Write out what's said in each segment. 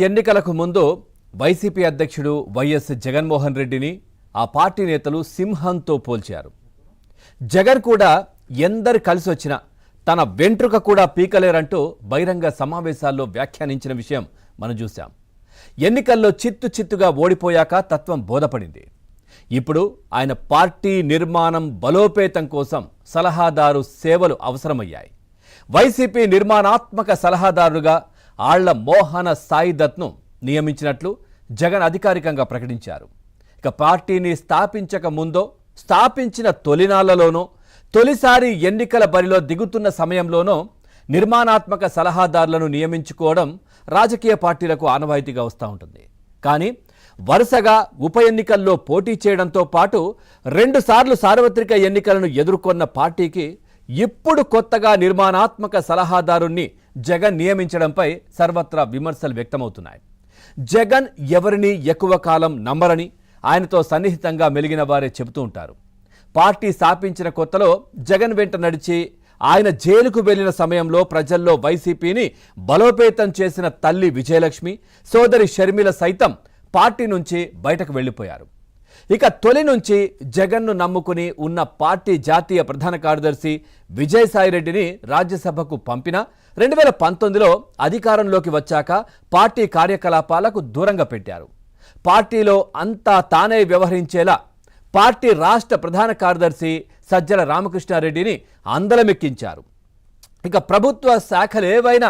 ఎన్నికలకు ముందు వైసీపీ అధ్యక్షుడు వైఎస్ జగన్మోహన్ రెడ్డిని ఆ పార్టీ నేతలు సింహంతో పోల్చారు. జగన్ కూడా ఎందరు కలిసి వచ్చినా తన వెంట్రుక కూడా పీకలేరంటూ బహిరంగ సమావేశాల్లో వ్యాఖ్యానించిన విషయం మనం చూశాం. ఎన్నికల్లో చిత్తుగా ఓడిపోయాక తత్వం బోధపడింది. ఇప్పుడు ఆయన పార్టీ నిర్మాణం బలోపేతం కోసం సలహాదారు సేవలు అవసరమయ్యాయి. వైసీపీ నిర్మాణాత్మక సలహాదారుగా ఆళ్ల మోహన సాయి దత్ను నియమించినట్లు జగన్ అధికారికంగా ప్రకటించారు. ఇక పార్టీని స్థాపించక ముందో, స్థాపించిన తొలినాళ్లలోనో, తొలిసారి ఎన్నికల బరిలో దిగుతున్న సమయంలోనో నిర్మాణాత్మక సలహాదారులను నియమించుకోవడం రాజకీయ పార్టీలకు ఆనవాయితీగా వస్తూ ఉంటుంది. కానీ వరుసగా ఉప ఎన్నికల్లో పోటీ చేయడంతో పాటు 2 సార్లు సార్వత్రిక ఎన్నికలను ఎదుర్కొన్న పార్టీకి ఇప్పుడు కొత్తగా నిర్మాణాత్మక సలహాదారుణ్ణి జగన్ నియమించడంపై సర్వత్రా విమర్శలు వ్యక్తమవుతున్నాయి. జగన్ ఎవరిని ఎక్కువ కాలం నమ్మరని ఆయనతో సన్నిహితంగా మెలిగిన వారే చెబుతూ ఉంటారు. పార్టీ స్థాపించిన కొత్తలో జగన్ వెంట నడిచి ఆయన జైలుకు వెళ్లిన సమయంలో ప్రజల్లో వైసీపీని బలోపేతం చేసిన తల్లి విజయలక్ష్మి, సోదరి షర్మిల సైతం పార్టీ నుంచి బయటకు వెళ్లిపోయారు. ఇక తొలి నుంచి జగన్ను నమ్ముకుని ఉన్న పార్టీ జాతీయ ప్రధాన కార్యదర్శి విజయసాయిరెడ్డిని రాజ్యసభకు పంపిన 2019లో అధికారంలోకి వచ్చాక పార్టీ కార్యకలాపాలకు దూరంగా పెట్టారు. పార్టీలో అంతా తానే వ్యవహరించేలా పార్టీ రాష్ట్ర ప్రధాన కార్యదర్శి సజ్జల రామకృష్ణారెడ్డిని అందలమెక్కించారు. ఇక ప్రభుత్వ శాఖలేవైనా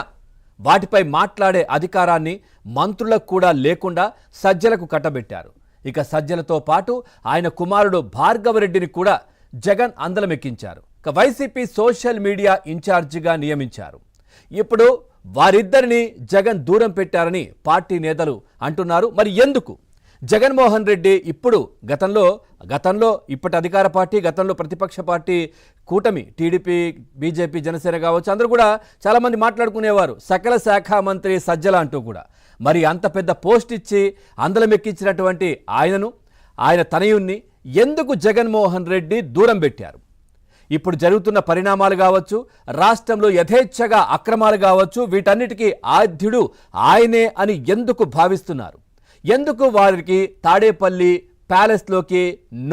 వాటిపై మాట్లాడే అధికారాన్ని మంత్రులకు కూడా లేకుండా సజ్జలకు కట్టబెట్టారు. ఇక సజ్జలతో పాటు ఆయన కుమారుడు భార్గవరెడ్డిని కూడా జగన్ అందలమెక్కించారు. ఇక వైసీపీ సోషల్ మీడియా ఇన్ఛార్జిగా నియమించారు. ఇప్పుడు వారిద్దరిని జగన్ దూరం పెట్టారని పార్టీ నేతలు అంటున్నారు. మరి ఎందుకు జగన్మోహన్ రెడ్డి ఇప్పుడు గతంలో ఇప్పటి అధికార పార్టీ, గతంలో ప్రతిపక్ష పార్టీ కూటమి టీడీపీ, బీజేపీ, జనసేన కావచ్చు, అందరూ కూడా చాలామంది మాట్లాడుకునేవారు సకల శాఖ మంత్రి సజ్జల అంటూ కూడా. మరి అంత పెద్ద పోస్ట్ ఇచ్చి అందలమెక్కించినటువంటి ఆయనను, ఆయన తనయుణ్ణి ఎందుకు జగన్మోహన్ రెడ్డి దూరం పెట్టారు? ఇప్పుడు జరుగుతున్న పరిణామాలు కావచ్చు, రాష్ట్రంలో యథేచ్ఛగా అక్రమాలు కావచ్చు, వీటన్నిటికీ ఆద్యుడు ఆయనే అని ఎందుకు భావిస్తున్నారు? ఎందుకు వారికి తాడేపల్లి ప్యాలెస్లోకి